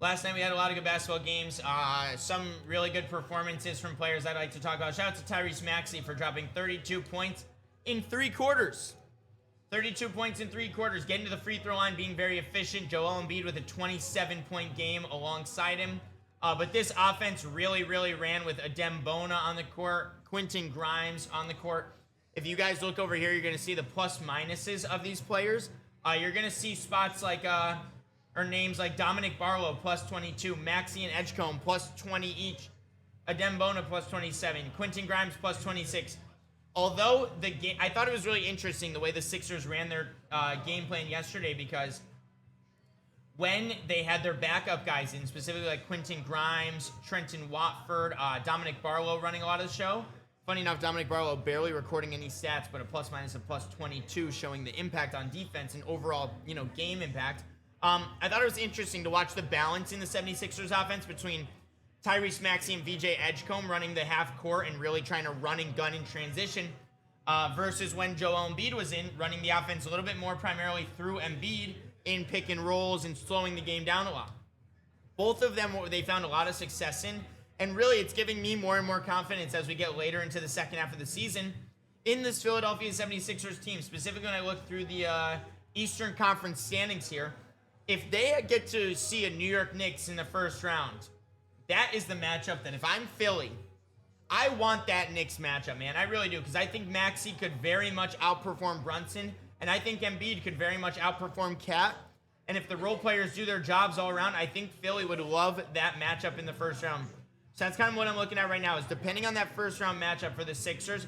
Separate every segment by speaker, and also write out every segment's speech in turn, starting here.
Speaker 1: Last night we had a lot of good basketball games. Some really good performances from players I'd like to talk about. Shout out to Tyrese Maxey for dropping 32 points in 3 quarters. 32 points in 3 quarters. Getting to the free throw line, being very efficient. Joel Embiid with a 27-point game alongside him. But this offense really ran with Adem Bona on the court, Quentin Grimes on the court. If you guys look over here, you're going to see the plus minuses of these players. You're going to see spots like... or names like Dominic Barlow, plus 22, Maxey and Edgecombe, plus 20 each, Adem Bona, plus 27, Quentin Grimes, plus 26. Although the game, I thought it was really interesting the way the Sixers ran their game plan yesterday, because when they had their backup guys in, specifically like Quentin Grimes, Trenton Watford, Dominic Barlow running a lot of the show. Funny enough, Dominic Barlow barely recording any stats, but a plus minus of plus 22, showing the impact on defense and overall, game impact. I thought it was interesting to watch the balance in the 76ers offense between Tyrese Maxey and VJ Edgecombe running the half court and really trying to run and gun in transition versus when Joel Embiid was in, running the offense a little bit more primarily through Embiid in pick and rolls and slowing the game down a lot. Both of them, they found a lot of success in, and really it's giving me more and more confidence as we get later into the second half of the season in this Philadelphia 76ers team, specifically when I look through the Eastern Conference standings here. If they get to see a New York Knicks in the first round, that is the matchup that if I'm Philly, I want that Knicks matchup, man. I really do, because I think Maxey could very much outperform Brunson, and I think Embiid could very much outperform Cat. And if the role players do their jobs all around, I think Philly would love that matchup in the first round. So that's kind of what I'm looking at right now, is depending on that first round matchup for the Sixers,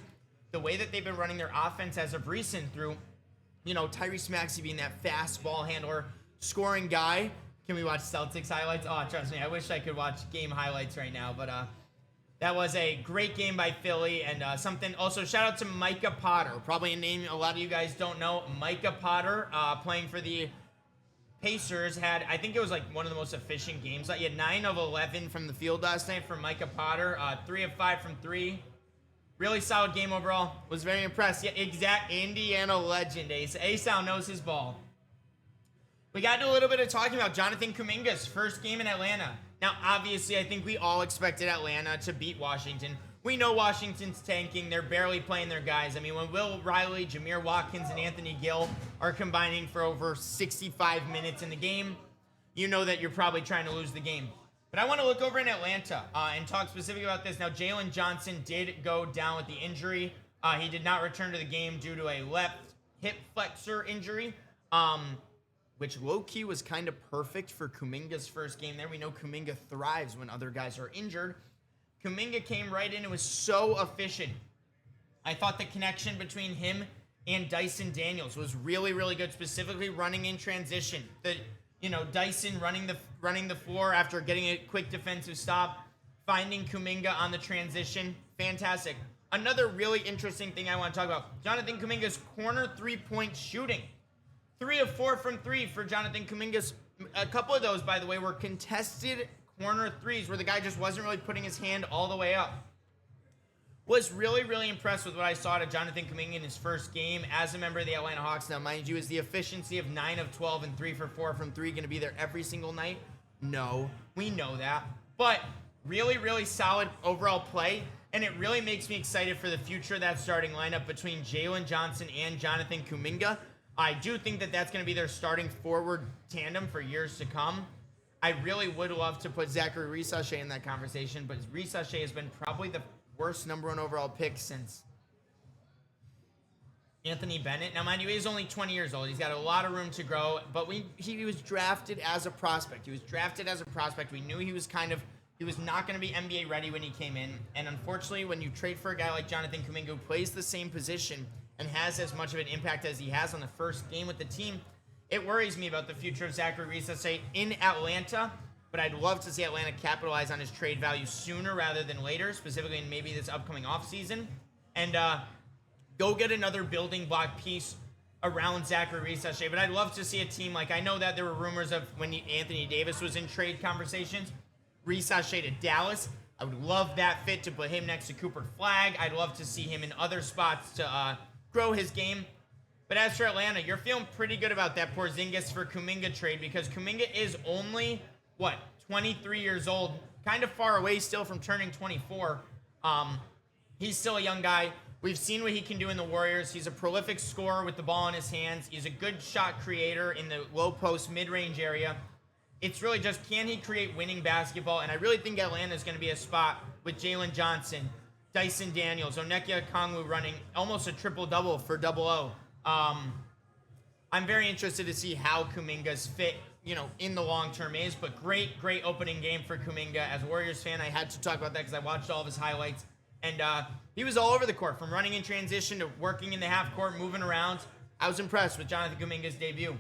Speaker 1: the way that they've been running their offense as of recent through, Tyrese Maxey being that fast ball handler, scoring guy. Can we watch Celtics highlights? Oh, trust me, I wish I could watch game highlights right now, but that was a great game by Philly, and something. Also, shout out to Micah Potter, probably a name a lot of you guys don't know. Micah Potter, playing for the Pacers, had, I think it was like one of the most efficient games. He had 9 of 11 from the field last night for Micah Potter, 3 of 5 from 3. Really solid game overall. Was very impressed. Yeah, exact Indiana legend. Asal knows his ball. We got into a little bit of talking about Jonathan Kuminga's first game in Atlanta. Now, obviously, I think we all expected Atlanta to beat Washington. We know Washington's tanking. They're barely playing their guys. I mean, when Will Riley, Jameer Watkins, and Anthony Gill are combining for over 65 minutes in the game, you know that you're probably trying to lose the game. But I want to look over in Atlanta and talk specifically about this. Now, Jalen Johnson did go down with the injury. He did not return to the game due to a left hip flexor injury. Which low-key was kind of perfect for Kuminga's first game there. We know Kuminga thrives when other guys are injured. Kuminga came right in and was so efficient. I thought the connection between him and Dyson Daniels was really good, specifically running in transition. Dyson running the floor after getting a quick defensive stop, finding Kuminga on the transition. Fantastic. Another really interesting thing I want to talk about, Jonathan Kuminga's corner three-point shooting. 3 of 4 from 3 for Jonathan Kuminga. A couple of those, by the way, were contested corner threes where the guy just wasn't really putting his hand all the way up. Was really impressed with what I saw to Jonathan Kuminga in his first game as a member of the Atlanta Hawks. Now, mind you, is the efficiency of 9 of 12 and 3 for 4 from 3 going to be there every single night? No, we know that. But really solid overall play, and it really makes me excited for the future of that starting lineup between Jalen Johnson and Jonathan Kuminga. I do think that that's going to be their starting forward tandem for years to come. I really would love to put Zachary Rissache in that conversation, but Rissache has been probably the worst number 1 overall pick since Anthony Bennett. Now, mind you, he's only 20 years old. He's got a lot of room to grow, but he was drafted as a prospect. We knew he was not going to be NBA ready when he came in, and unfortunately, when you trade for a guy like Jonathan Kuminga who plays the same position and has as much of an impact as he has on the first game with the team, it worries me about the future of Zachary Rissache in Atlanta, but I'd love to see Atlanta capitalize on his trade value sooner rather than later, specifically in maybe this upcoming offseason, and go get another building block piece around Zachary Rissache. But I'd love to see a team like, I know that there were rumors of when Anthony Davis was in trade conversations, Rissache to Dallas. I would love that fit to put him next to Cooper Flagg. I'd love to see him in other spots to grow his game. But as for Atlanta, you're feeling pretty good about that Porzingis for Kuminga trade because Kuminga is only, 23 years old, kind of far away still from turning 24. He's still a young guy. We've seen what he can do in the Warriors. He's a prolific scorer with the ball in his hands. He's a good shot creator in the low post mid-range area. It's really just, can he create winning basketball? And I really think Atlanta is going to be a spot with Jalen Johnson, Dyson Daniels, Onyeka Okongwu running almost a triple-double for Double O. I'm very interested to see how Kuminga's fit, in the long term is, but great opening game for Kuminga. As a Warriors fan, I had to talk about that because I watched all of his highlights. And he was all over the court, from running in transition to working in the half court, moving around. I was impressed with Jonathan Kuminga's debut.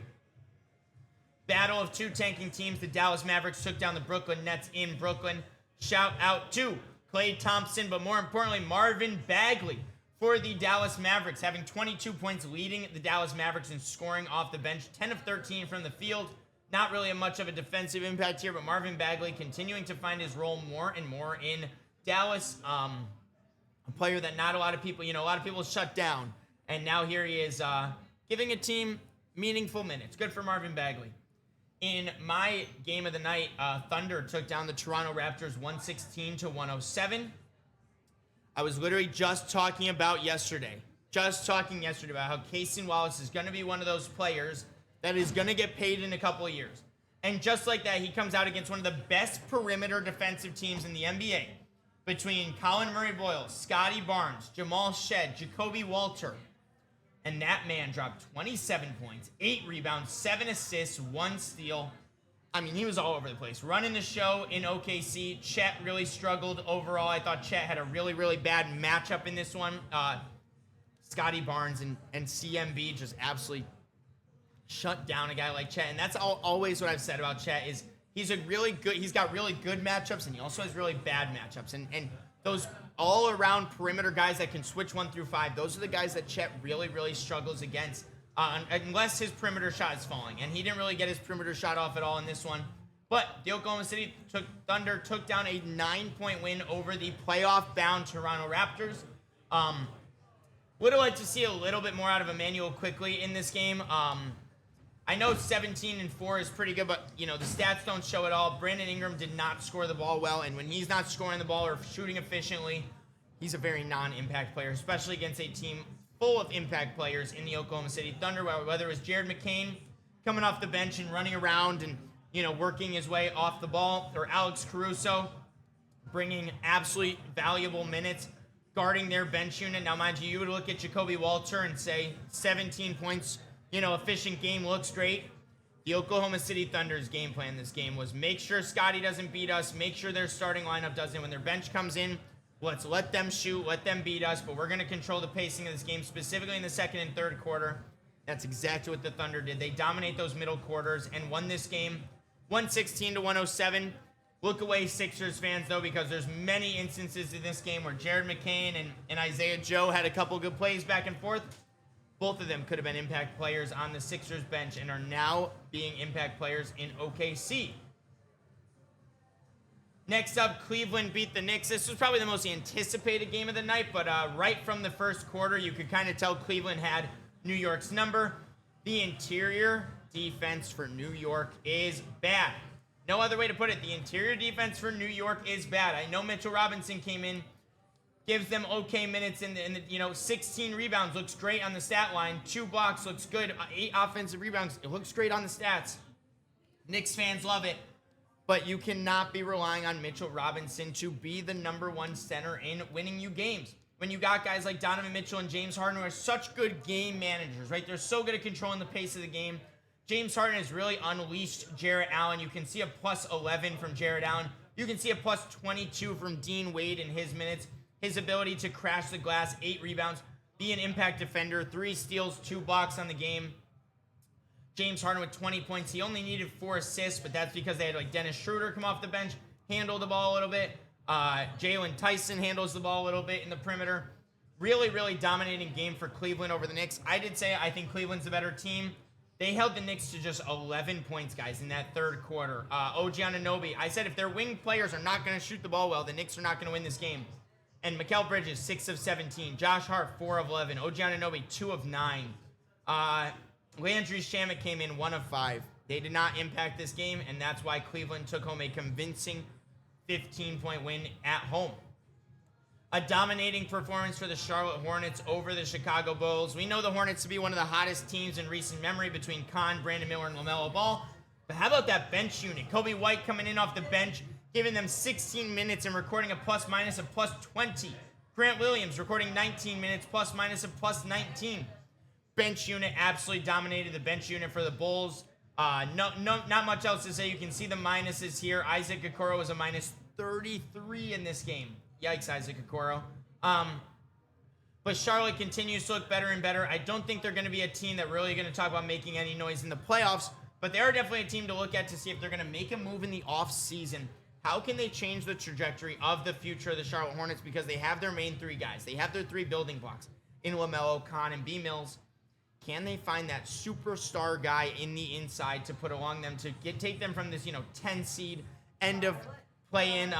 Speaker 1: Battle of two tanking teams. The Dallas Mavericks took down the Brooklyn Nets in Brooklyn. Shout out to Klay Thompson, but more importantly, Marvin Bagley for the Dallas Mavericks, having 22 points, leading the Dallas Mavericks in scoring off the bench, 10 of 13 from the field. Not really much of a defensive impact here, but Marvin Bagley continuing to find his role more and more in Dallas. A player that not a lot of people, a lot of people shut down. And now here he is giving a team meaningful minutes. Good for Marvin Bagley. In my game of the night, Thunder took down the Toronto Raptors 116-107. I was literally just talking yesterday about how Casey Wallace is going to be one of those players that is going to get paid in a couple of years. And just like that, he comes out against one of the best perimeter defensive teams in the NBA, between Colin Murray-Boyle, Scotty Barnes, Jamal Shed, Jacoby Walter. And that man dropped 27 points, 8 rebounds, 7 assists, 1 steal. I mean, he was all over the place. Running the show in OKC. Chet really struggled overall. I thought Chet had a really bad matchup in this one. Scotty Barnes and CMB just absolutely shut down a guy like Chet. And that's always what I've said about Chet is he's got really good matchups, and he also has really bad matchups. And those all-around perimeter guys that can switch 1 through 5, those are the guys that Chet really struggles against, unless his perimeter shot is falling. And he didn't really get his perimeter shot off at all in this one. But the Oklahoma City Thunder took down a 9-point win over the playoff-bound Toronto Raptors. Would have liked to see a little bit more out of Emmanuel Quickley in this game. I know 17-4 is pretty good, but, the stats don't show it all. Brandon Ingram did not score the ball well, and when he's not scoring the ball or shooting efficiently, he's a very non-impact player, especially against a team full of impact players in the Oklahoma City Thunder, whether it was Jared McCain coming off the bench and running around and, working his way off the ball, or Alex Caruso bringing absolutely valuable minutes, guarding their bench unit. Now, mind you, you would look at Jacoby Walter and say 17 points, efficient game, looks great. The Oklahoma City Thunder's game plan this game was make sure Scotty doesn't beat us, make sure their starting lineup doesn't. When their bench comes in, let's let them shoot, let them beat us, but we're going to control the pacing of this game, specifically in the second and third quarter. That's exactly what the Thunder did. They dominate those middle quarters and won this game 116-107. Look away, Sixers fans, though, because there's many instances in this game where Jared McCain and Isaiah Joe had a couple good plays back and forth. Both of them could have been impact players on the Sixers bench and are now being impact players in OKC. Next up, Cleveland beat the Knicks. This was probably the most anticipated game of the night, but right from the first quarter, you could kind of tell Cleveland had New York's number. The interior defense for New York is bad. No other way to put it. The interior defense for New York is bad. I know Mitchell Robinson came in, gives them okay minutes in the 16 rebounds, looks great on the stat line. 2 blocks, looks good. 8 offensive rebounds, it looks great on the stats. Knicks fans love it. But you cannot be relying on Mitchell Robinson to be the number 1 center in winning you games. When you got guys like Donovan Mitchell and James Harden who are such good game managers, right? They're so good at controlling the pace of the game. James Harden has really unleashed Jarrett Allen. You can see a plus 11 from Jarrett Allen. You can see a plus 22 from Dean Wade in his minutes. His ability to crash the glass, 8 rebounds, be an impact defender, 3 steals, 2 blocks on the game. James Harden with 20 points. He only needed 4 assists, but that's because they had Dennis Schroeder come off the bench, handle the ball a little bit. Jalen Tyson handles the ball a little bit in the perimeter. Really dominating game for Cleveland over the Knicks. I did say I think Cleveland's the better team. They held the Knicks to just 11 points, guys, in that third quarter. OG Anunoby, I said if their wing players are not going to shoot the ball well, the Knicks are not going to win this game. And Mikal Bridges, 6 of 17. Josh Hart, 4 of 11. OG Anunoby, 2 of 9. Landry Shamet came in 1 of 5. They did not impact this game, and that's why Cleveland took home a convincing 15-point win at home. A dominating performance for the Charlotte Hornets over the Chicago Bulls. We know the Hornets to be one of the hottest teams in recent memory between Kahn, Brandon Miller, and LaMelo Ball. But how about that bench unit? Kobe White coming in off the bench, giving them 16 minutes and recording a plus-minus of plus 20. Grant Williams recording 19 minutes, plus-minus of plus 19. Bench unit absolutely dominated the bench unit for the Bulls. Not much else to say. You can see the minuses here. Isaac Okoro was a minus 33 in this game. Yikes, Isaac Okoro. But Charlotte continues to look better and better. I don't think they're going to be a team that really going to talk about making any noise in the playoffs, but they are definitely a team to look at to see if they're going to make a move in the offseason. How can they change the trajectory of the future of the Charlotte Hornets? Because they have their main three guys. They have their three building blocks in LaMelo, Kahn, and B. Mills. Can they find that superstar guy in the inside to put along them to take them from this 10 seed end of play in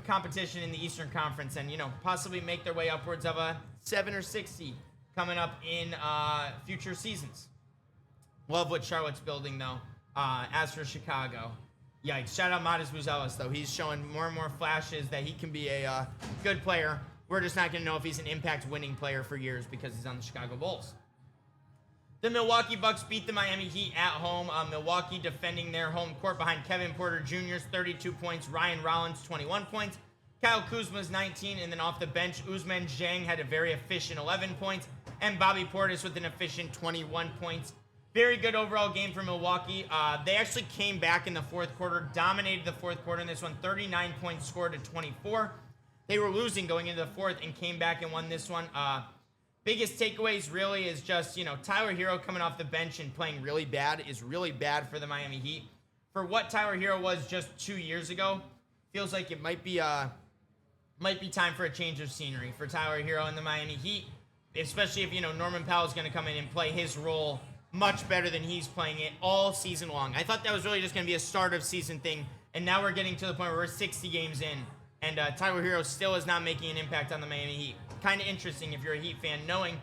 Speaker 1: competition in the Eastern Conference and possibly make their way upwards of a 7 or 6 seed coming up in future seasons. Love what Charlotte's building though. As for Chicago, yikes! Shout out Modest Buzelis though. He's showing more and more flashes that he can be a good player. We're just not going to know if he's an impact winning player for years because he's on the Chicago Bulls. The Milwaukee Bucks beat the Miami Heat at home. Milwaukee defending their home court behind Kevin Porter Jr.'s 32 points, Ryan Rollins 21 points, Kyle Kuzma's 19, and then off the bench, Ousmane Dieng had a very efficient 11 points, and Bobby Portis with an efficient 21 points. Very good overall game for Milwaukee. They actually came back in the fourth quarter, dominated the fourth quarter in this one, 39 points scored to 24. They were losing going into the fourth and came back and won this one. Biggest takeaways really is just, Tyler Hero coming off the bench and playing really bad is really bad for the Miami Heat. For what Tyler Hero was just 2 years ago, feels like it might be time for a change of scenery for Tyler Hero and the Miami Heat, especially if, Norman Powell's going to come in and play his role much better than he's playing it all season long. I thought that was really just going to be a start of season thing, and now we're getting to the point where we're 60 games in, and Tyler Hero still is not making an impact on the Miami Heat. Kind of interesting if you're a Heat fan, knowing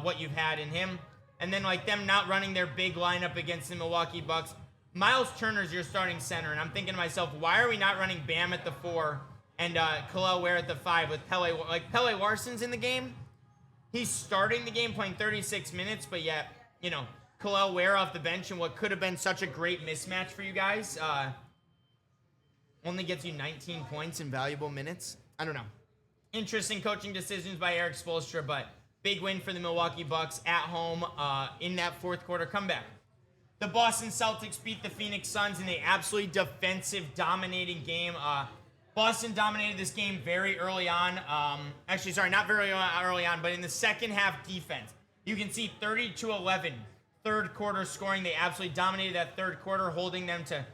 Speaker 1: what you've had in him. And then, them not running their big lineup against the Milwaukee Bucks. Miles Turner's your starting center, and I'm thinking to myself, why are we not running Bam at the 4 and Kel'el Ware at the 5 with Pele? Pele Larson's in the game. He's starting the game playing 36 minutes, but yet, Kel'el Ware off the bench and what could have been such a great mismatch for you guys only gets you 19 points in valuable minutes. I don't know. Interesting coaching decisions by Eric Spoelstra, but big win for the Milwaukee Bucks at home in that fourth quarter comeback. The Boston Celtics beat the Phoenix Suns in an absolutely defensive, dominating game. Boston dominated this game very early on. Not very early on, but in the second half defense. You can see 30-11 third quarter scoring. They absolutely dominated that third quarter, holding them to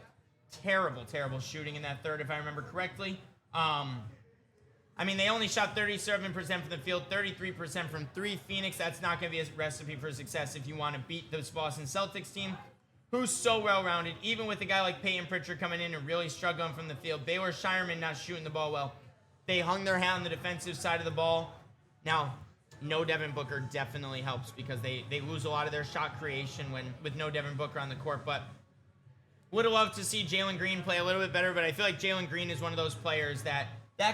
Speaker 1: terrible, terrible shooting in that third, if I remember correctly. They only shot 37% from the field, 33% from 3. Phoenix, that's not going to be a recipe for success if you want to beat this Boston Celtics team, who's so well-rounded, even with a guy like Peyton Pritchard coming in and really struggling from the field. Baylor Shireman not shooting the ball well. They hung their hat on the defensive side of the ball. Now, no Devin Booker definitely helps because they lose a lot of their shot creation with no Devin Booker on the court, but would have loved to see Jalen Green play a little bit better, but I feel like Jalen Green is one of those players that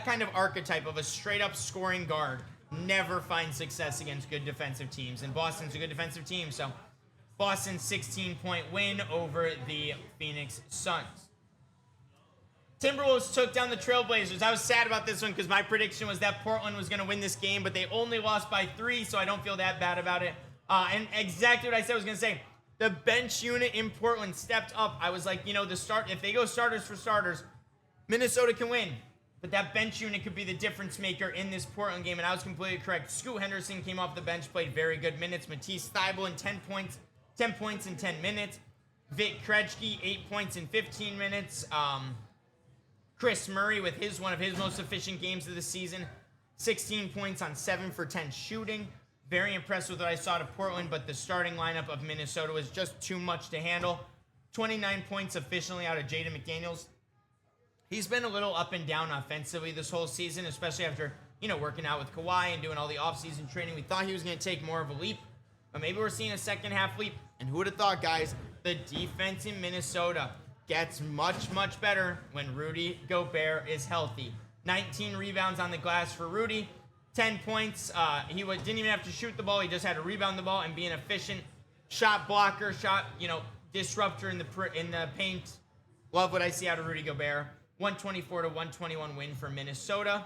Speaker 1: kind of archetype of a straight-up scoring guard never finds success against good defensive teams, and Boston's a good defensive team, so Boston's 16-point win over the Phoenix Suns. Timberwolves took down the Trailblazers. I was sad about this one because my prediction was that Portland was going to win this game, but they only lost by 3, so I don't feel that bad about it. And exactly what I said I was going to say. The bench unit in Portland stepped up. I was like, if they go starters for starters, Minnesota can win. But that bench unit could be the difference maker in this Portland game, and I was completely correct. Scoot Henderson came off the bench, played very good minutes. Matisse Thybulle in 10 points in 10 minutes. Vic Krejci, 8 points in 15 minutes. Chris Murray with one of his most efficient games of the season. 16 points on 7 for 10 shooting. Very impressed with what I saw to Portland, but the starting lineup of Minnesota was just too much to handle. 29 points efficiently out of Jaden McDaniels. He's been a little up and down offensively this whole season, especially after, working out with Kawhi and doing all the offseason training. We thought he was going to take more of a leap, but maybe we're seeing a second half leap. And who would have thought, guys, the defense in Minnesota gets much, much better when Rudy Gobert is healthy. 19 rebounds on the glass for Rudy, 10 points. He didn't even have to shoot the ball. He just had to rebound the ball and be an efficient shot blocker, disruptor in the paint. Love what I see out of Rudy Gobert. 124-121 win for Minnesota.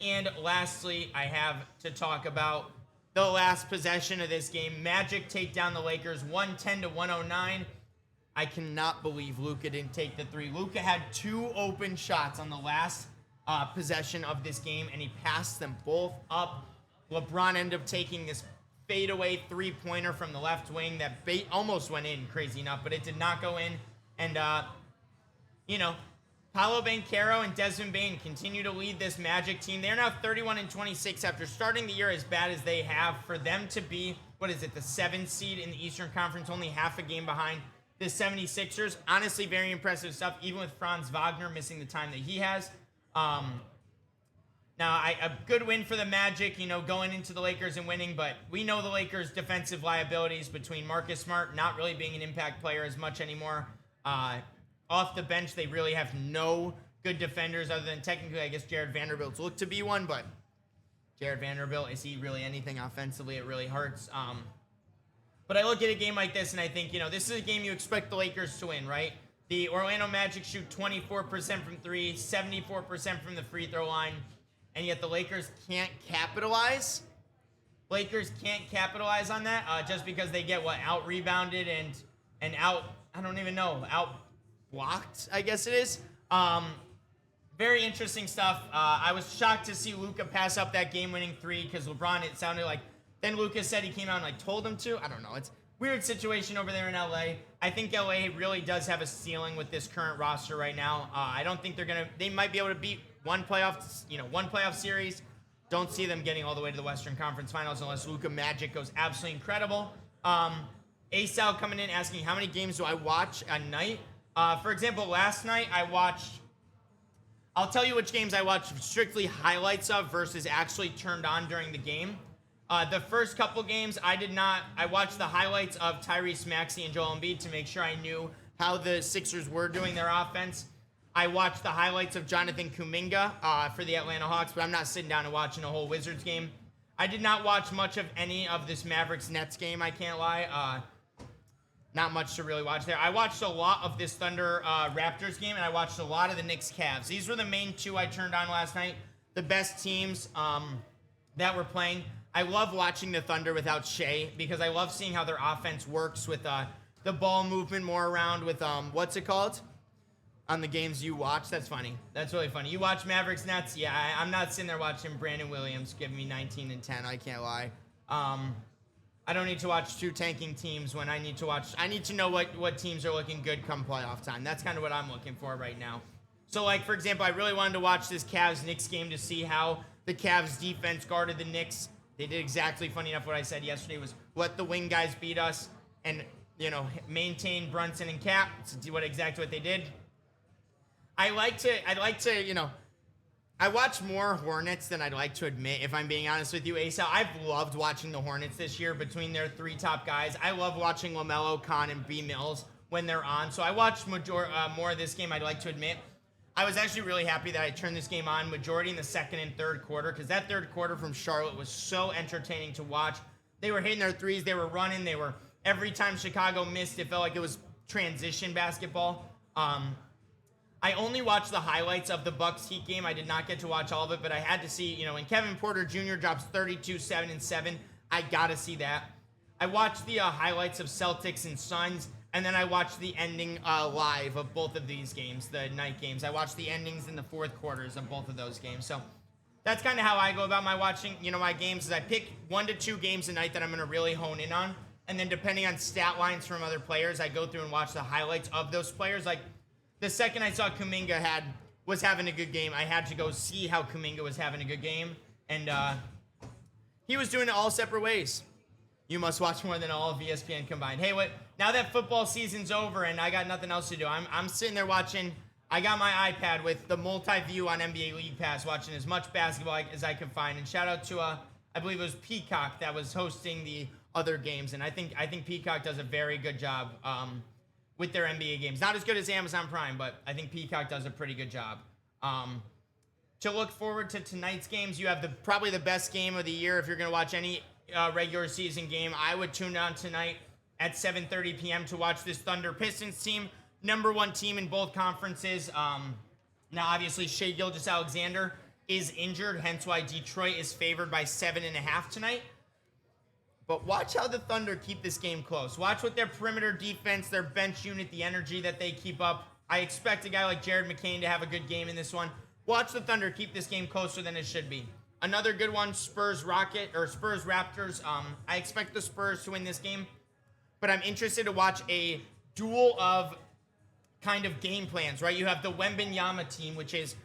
Speaker 1: And lastly, I have to talk about the last possession of this game. Magic take down the Lakers 110-109. I cannot believe Luka didn't take the three. Luka had 2 open shots on the last possession of this game, and he passed them both up. LeBron ended up taking this fadeaway three-pointer from the left wing that almost went in, crazy enough, but it did not go in. And, Paolo Banchero and Desmond Bane continue to lead this Magic team. They're now 31-26 after starting the year as bad as they have. For them to be, the 7th seed in the Eastern Conference, only half a game behind the 76ers. Honestly, very impressive stuff, even with Franz Wagner missing the time that he has. Now, a good win for the Magic, going into the Lakers and winning, but we know the Lakers' defensive liabilities between Marcus Smart not really being an impact player as much anymore. Off the bench, they really have no good defenders other than technically, I guess, Jared Vanderbilt's looked to be one, but Jared Vanderbilt, is he really anything offensively? It really hurts. But I look at a game like this and I think, this is a game you expect the Lakers to win, right? The Orlando Magic shoot 24% from 3, 74% from the free throw line, and yet the Lakers can't capitalize. Lakers can't capitalize on that just because they get, out-rebounded and out-blocked, I guess it is. Very interesting stuff. I was shocked to see Luka pass up that game-winning three because LeBron, it sounded like, then Luka said he came out and told him to. I don't know. It's a weird situation over there in LA. I think LA really does have a ceiling with this current roster right now. I don't think they might be able to beat one playoff series. Don't see them getting all the way to the Western Conference Finals unless Luka Magic goes absolutely incredible. A-Sal coming in asking how many games do I watch a night? For example, last night I'll tell you which games I watched strictly highlights of versus actually turned on during the game. The first couple games, I watched the highlights of Tyrese Maxey and Joel Embiid to make sure I knew how the Sixers were doing their offense. I watched the highlights of Jonathan Kuminga for the Atlanta Hawks, but I'm not sitting down and watching a whole Wizards game. I did not watch much of any of this Mavericks-Nets game, I can't lie. Not much to really watch there. I watched a lot of this Thunder Raptors game, and I watched a lot of the Knicks Cavs. These were the main two I turned on last night. The best teams that were playing. I love watching the Thunder without Shea because I love seeing how their offense works with the ball movement more around with, what's it called? On the games you watch. That's funny. That's really funny. You watch Mavericks Nets? Yeah, I'm not sitting there watching Brandon Williams give me 19 and 10. I can't lie. I don't need to watch two tanking teams when I need to know what teams are looking good come playoff time. That's kind of what I'm looking for right now. So, for example, I really wanted to watch this Cavs-Knicks game to see how the Cavs defense guarded the Knicks. They did exactly, funny enough, what I said yesterday was let the wing guys beat us and, maintain Brunson and Cap. It's exactly what they did. I watch more Hornets than I'd like to admit, if I'm being honest with you, Asa. I've loved watching the Hornets this year between their three top guys. I love watching LaMelo, Khan, and B. Mills when they're on. So I watched more of this game, I'd like to admit. I was actually really happy that I turned this game on majority in the second and third quarter because that third quarter from Charlotte was so entertaining to watch. They were hitting their threes. They were running. Every time Chicago missed, it felt like it was transition basketball. I only watched the highlights of the Bucks-Heat game. I did not get to watch all of it, but I had to see, when Kevin Porter Jr. drops 32, 7, and 7, I got to see that. I watched the highlights of Celtics and Suns, and then I watched the ending live of both of these games, the night games. I watched the endings in the fourth quarters of both of those games. So that's kind of how I go about my watching, my games, is I pick 1 to 2 games a night that I'm going to really hone in on. And then depending on stat lines from other players, I go through and watch the highlights of those players. The second I saw Kuminga was having a good game, I had to go see how Kuminga was having a good game. And he was doing it all separate ways. You must watch more than all of ESPN combined. Hey, now that football season's over and I got nothing else to do, I'm sitting there watching. I got my iPad with the multi-view on NBA League Pass, watching as much basketball as I could find. And shout out to, I believe it was Peacock that was hosting the other games. And I think Peacock does a very good job with their NBA games. Not as good as Amazon Prime, but I think Peacock does a pretty good job. To look forward to tonight's games, you have probably the best game of the year. If you're going to watch any regular season game, I would tune on tonight at 7:30 p.m. to watch this Thunder Pistons team, number one team in both conferences. Now, obviously, Shai Gilgeous-Alexander is injured, hence why Detroit is favored by 7.5 tonight. But watch how the Thunder keep this game close. Watch what their perimeter defense, their bench unit, the energy that they keep up. I expect a guy like Jared McCain to have a good game in this one. Watch the Thunder keep this game closer than it should be. Another good one, Spurs Raptors. I expect the Spurs to win this game, but I'm interested to watch a duel of kind of game plans, right? You have the Wembanyama team, which is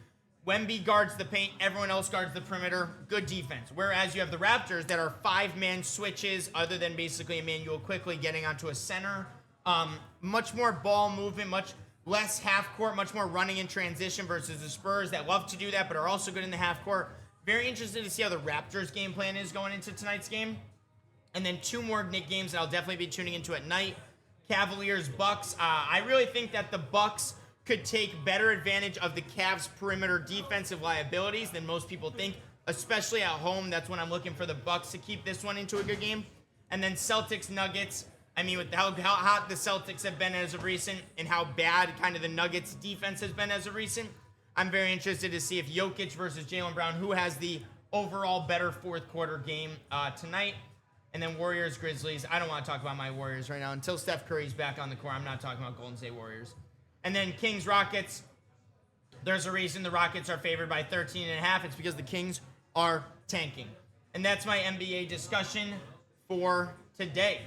Speaker 1: Wemby guards the paint, everyone else guards the perimeter, good defense. Whereas you have the Raptors that are 5-man switches, other than basically Emmanuel quickly getting onto a center. Much more ball movement, much less half court, much more running in transition versus the Spurs that love to do that but are also good in the half court. Very interested to see how the Raptors game plan is going into tonight's game. And then two more games that I'll definitely be tuning into at night. Cavaliers, Bucks. I really think that the Bucks could take better advantage of the Cavs' perimeter defensive liabilities than most people think, especially at home. That's when I'm looking for the Bucks to keep this one into a good game. And then Celtics, Nuggets. I mean, with how hot the Celtics have been as of recent and how bad kind of the Nuggets defense has been as of recent, I'm very interested to see if Jokic versus Jaylen Brown, who has the overall better fourth quarter game tonight. And then Warriors, Grizzlies. I don't want to talk about my Warriors right now. Until Steph Curry's back on the court, I'm not talking about Golden State Warriors. And then Kings, Rockets. There's a reason the Rockets are favored by 13.5. It's because the Kings are tanking. And that's my NBA discussion for today.